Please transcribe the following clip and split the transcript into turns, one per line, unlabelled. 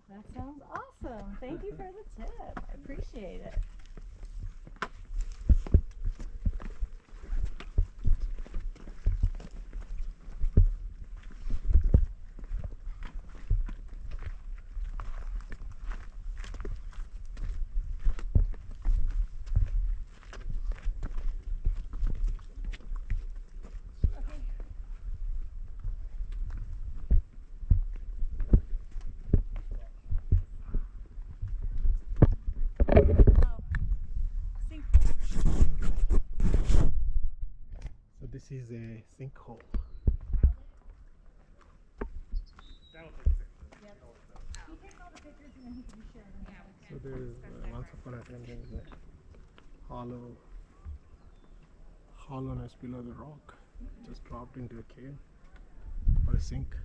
That sounds awesome. Thank you for the tip. I appreciate it.
So this is a sinkhole. So there is once upon a time there is a hollowness below the rock. Just dropped into a cave or a sink.